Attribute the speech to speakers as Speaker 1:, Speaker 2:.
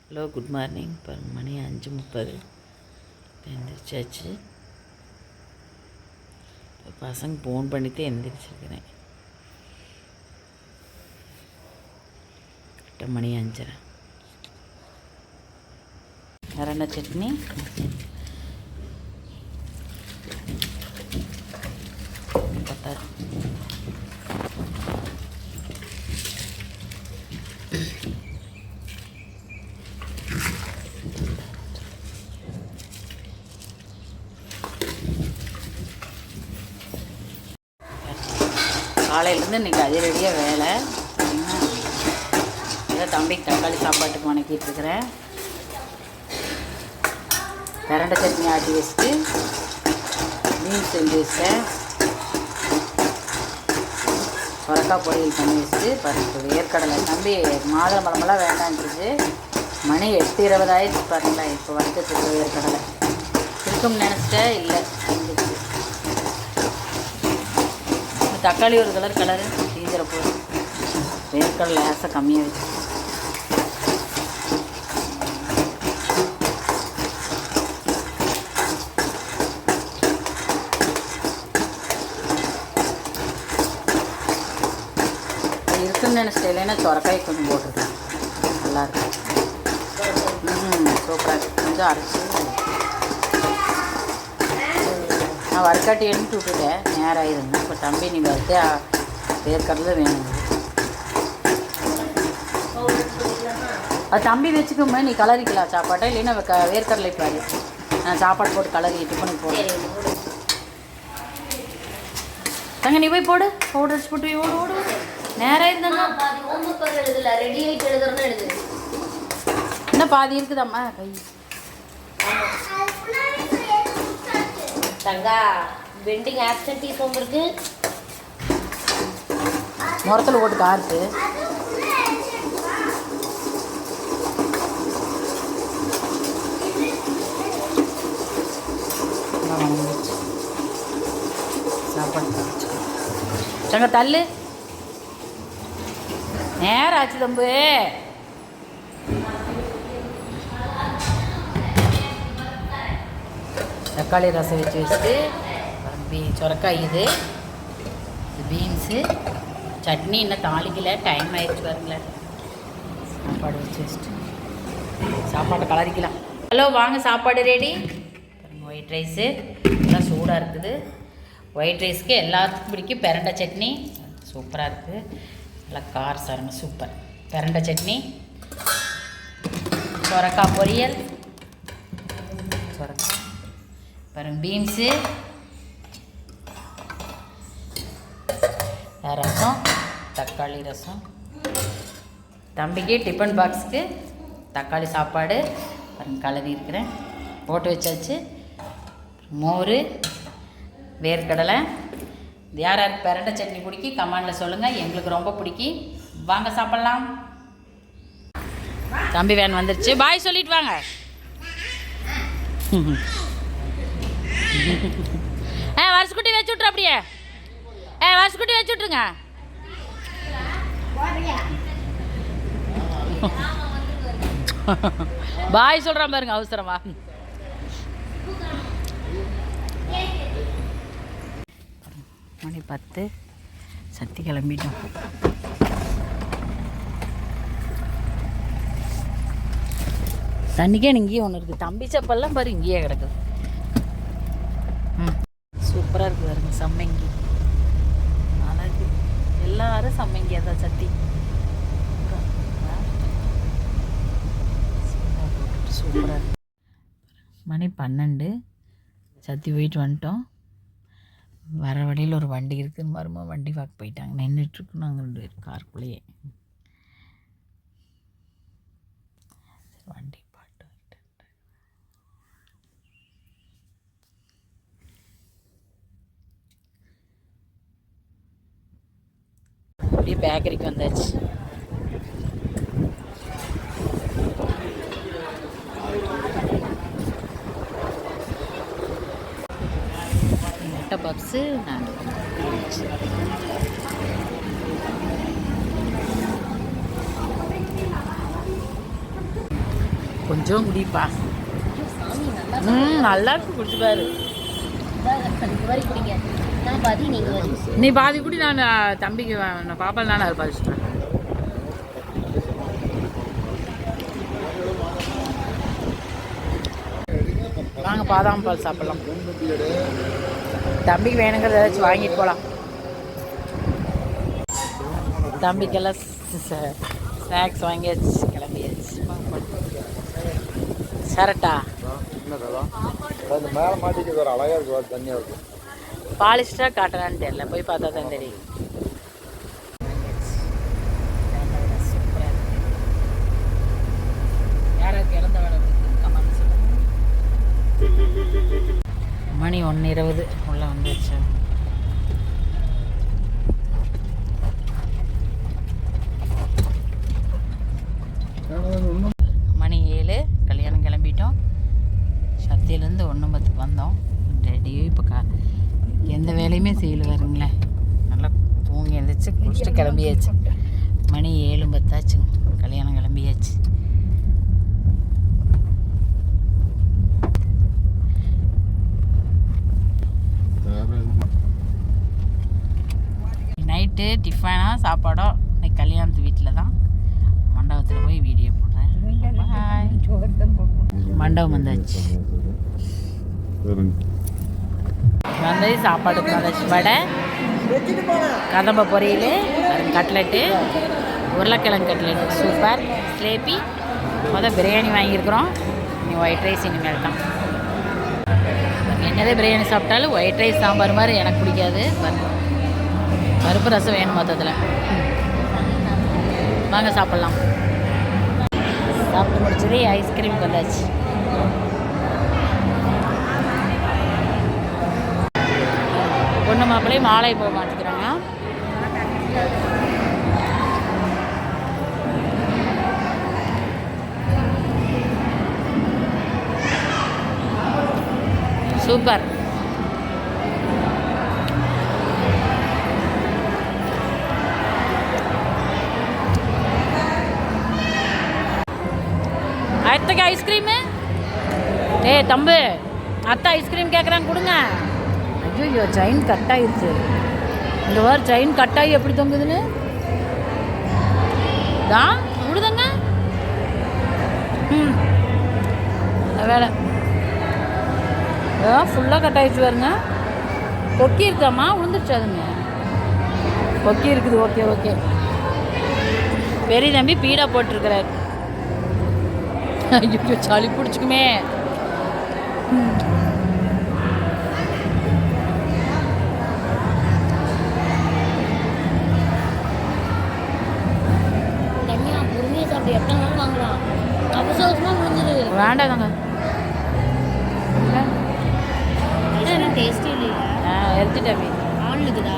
Speaker 1: Hello, good morning. இப்போ மணி 5:30. எந்திரிச்சாச்சு. இப்போ பசங்க ஃபோன் பண்ணிட்டு எந்திரிச்சிருக்கிறேன். கரெக்டாக மணி 5:30. வேறு என்ன சட்னி? பட்டார் காலையிலேருந்து இன்றைக்கி அதிரடியாக வேலை. ஏதோ தம்பிக்கு தக்காளி சாப்பாட்டுக்கு வணக்கிட்டு இருக்கிறேன். பிரண்டை சட்னி ஆட்டி வச்சுட்டு மீன் செஞ்சு வச்சேன். சுரக்காய் பொரியல் பண்ணி வச்சுட்டு பருப்பு வேர்க்கடலை. தம்பி மாதுளம்பழமெல்லாம் வேண்டான்றது. மணி 8:20 பாருங்களா. இப்போ வறுத்துட்டு வேர்க்கடலை இருக்கும்னு நினச்சிட்டேன். இல்லை, தக்காளி ஒரு கலரு தீஞ்சிர போகுது. வேர்க்கடலை லேசாக கம்மியாக வச்சு இருக்குன்னு நினச்சிட்டேன். இல்லைன்னா சுரக்காய் கொஞ்சம் போட்டிருக்கேன். நல்லாயிருக்கும். சூப்பராக இருக்குது. கொஞ்சம் அரைச்சி நான் வறுக்காட்டி எடுத்து விட்டுட்டேன். நேரம் ஆயிருந்தேன். இப்போ தம்பி நீ வறுத்து வேர்க்கடலை வேணும். அது தம்பி வச்சுக்கோமே, நீ கலரிக்கலாம் சாப்பாட்டை. இல்லைன்னா வேர்க்கடலை பாரு. நான் சாப்பாடு போட்டு கலரி டிஃபனுக்கு போடு. தங்க நீ போய் போடு. பவுடர் அடிச்சு போட்டு ஓடு ஓடு. நேரம் இருந்தாங்க. இன்னும் பாதி இருக்குதாம்மா கை.
Speaker 2: தங்கா பெண்டிங் ஆப்சென்டி ஃபார்ம் இருக்கு.
Speaker 1: முரத்தில் போட்டு காற்று சாப்பாடு சங்க தள்ளு. நேரம் ஆச்சு தம்பு. தக்காளி ரசம் வச்சு வச்சுட்டு சுரக்காய் இது பீன்ஸு சட்னி இன்னும் தாளிக்கல. டைம் ஆயிடுச்சு பாருங்களேன். சாப்பாடு வச்சு வச்சுட்டு சாப்பாட்டை கலரிக்கலாம். ஹலோ, வாங்க சாப்பாடு ரெடி. ஒயிட் ரைஸு எல்லாம் சூடாக இருக்குது. ஒயிட் ரைஸ்க்கு எல்லாத்துக்கும் பிடிக்கும் பிரண்டை சட்னி. சூப்பராக இருக்குது. நல்லா கார சாரங்க சூப்பர். பிரண்டை சட்னி, சுரக்காய் பொரியல், சுரக்காய் அப்புறம் பீன்ஸு, ரசம், தக்காளி ரசம். தம்பிக்கு டிஃபன் பாக்ஸுக்கு தக்காளி சாப்பாடு கலரி இருக்கிறேன். போட்டு வச்சாச்சு. மோர், வேர்க்கடலை. யார் யாருக்கு பிரண்டை சட்னி பிடிக்கும் கமெண்டில் சொல்லுங்கள். எங்களுக்கு ரொம்ப பிடிக்கும். வாங்க சாப்பிட்லாம். தம்பி வேன் வந்துருச்சு. பாய் சொல்லிட்டு வாங்க. வருஷக்குட்டி வச்சு விட்ரு. அப்படியே வருஷக்குட்டி வச்சு விட்ருங்க. பாய் சொல்கிறான் பாருங்க அவசரமா. மணி 10. சத்தி கிளம்பிட்டோம். தண்ணிக்கே இங்கேயே ஒன்று இருக்குது. தம்பி செப்பல்லாம் பாரு இங்கேயே கிடக்குது. சூப்பராக இருக்குது பாருங்க. சம்மங்கி அழகு. எல்லாரும் சம்மங்கி அதான் சத்தி. சூப்பராக இருக்கு. மணி 12. சத்தி போயிட்டு வந்துட்டோம். வர வழியில் ஒரு வண்டி இருக்குன்னு மருமா வண்டி பார்க்க போயிட்டாங்க. நின்றுட்டுருக்கு. நாங்கள் 2 பேர் காருக்குள்ளேயே. வண்டி பாட்டு அப்படியே பேக்கரிக்கு வந்தாச்சு. முட்டை பப்ஸு நான் கொஞ்சம் குடிப்பா.
Speaker 2: சாமி நல்லா
Speaker 1: நல்லா இருக்கு, குடிச்சு பாரு.
Speaker 2: இந்த மாதிரி குடிங்க. நான் பாதி நீங்க பாதி.
Speaker 1: நீ பாதி குடி, நான் தம்பிக்கு நான் பாப்பால் தானே அது பாதிச்சுட்டேன். வாங்க பாதாம் பால் சாப்பிடலாம். தம்பிக்கு வேணுங்கிறத ஏதாச்சும் வாங்கிட்டு போகலாம். தம்பிக்கெல்லாம் ஸ்நாக்ஸ் வாங்கியாச்சு, கிளம்பியாச்சு. சரட்டா
Speaker 3: மேலே மாட்டிக்கிறது ஒரு அழகாக இருக்கு, தண்ணியாக இருக்கும்.
Speaker 1: பாலிஸ்டராக காட்டலான்னு தெரியல, போய் பார்த்தா தான் தெரியும். சூப்பராக இருக்கு. யாராவது இறந்த வேலை கமெண்ட் சொல்லுங்க. மணி 1:20 உள்ள வந்துச்சு. மணி 7, கல்யாணம் கிளம்பிட்டோம். சத்தியிலேருந்து 1:10 வந்தோம். ரெடியும் இப்போ எந்த வேலையுமே செய்யல வருங்களேன். நல்லா தூங்கி எழுந்திரிச்சு குளிச்சுட்டு கிளம்பியாச்சு. மணி 7:10 ஆச்சுங்க, கல்யாணம் கிளம்பியாச்சு. நைட்டு டிஃபனா சாப்பாடோ இன்னைக்கு கல்யாணத்து வீட்டில் தான். மண்டபத்தில் போய் வீடியோ போடுறேன். மண்டபம் வந்தாச்சு. வந்து சாப்பாடு வந்தாச்சு. வடை, கதம்ப பொரியல், கட்லெட்டு, உருளைக்கிழங்கு கட்லெட்டு சூப்பர். ஸ்லேப்பி பிரியாணி வாங்கியிருக்கிறோம். நீ ஒயிட் ரைஸ் இனிமேல் தான். என்னதே பிரியாணி சாப்பிட்டாலும் ஒயிட் ரைஸ் சாம்பார் மாதிரி எனக்கு பிடிக்காது. பருப்பு ரசம் வேணும் மொத்தத்தில். வாங்க சாப்பிட்லாம். சாப்பிட்டு முடிச்சது ஐஸ்கிரீம் வந்தாச்சு. பொண்ணு மாப்பிள்ளையே மாலை போக மாட்டேங்கிறாங்க. சூப்பர். அத்தைக்கு ஐஸ்கிரீமு. தம்பு, அத்தை ஐஸ்கிரீம் கேட்குறாங்க, கொடுங்க. ஐயோ செயின் கட் ஆகிடுச்சு. இந்த வாரம் செயின் கட் ஆகி எப்படி தொங்குதுன்னு தான் விடுதங்க. வேலை ஃபுல்லாக கட் ஆகிடுச்சு பாருங்க. கொக்கி இருக்காம்மா, விழுந்துருச்சு. அதுங்க கொக்கி இருக்குது. Okay okay. பெரிய தம்பி பீடா போட்டிருக்கிறாரு. ஐயோ சளி பிடிச்சிக்குமே. வேண்டாம் தாங்க,
Speaker 2: டேஸ்டி இல்லையா?
Speaker 1: எடுத்துட்டேன்.
Speaker 2: ஆள் இருக்குதா?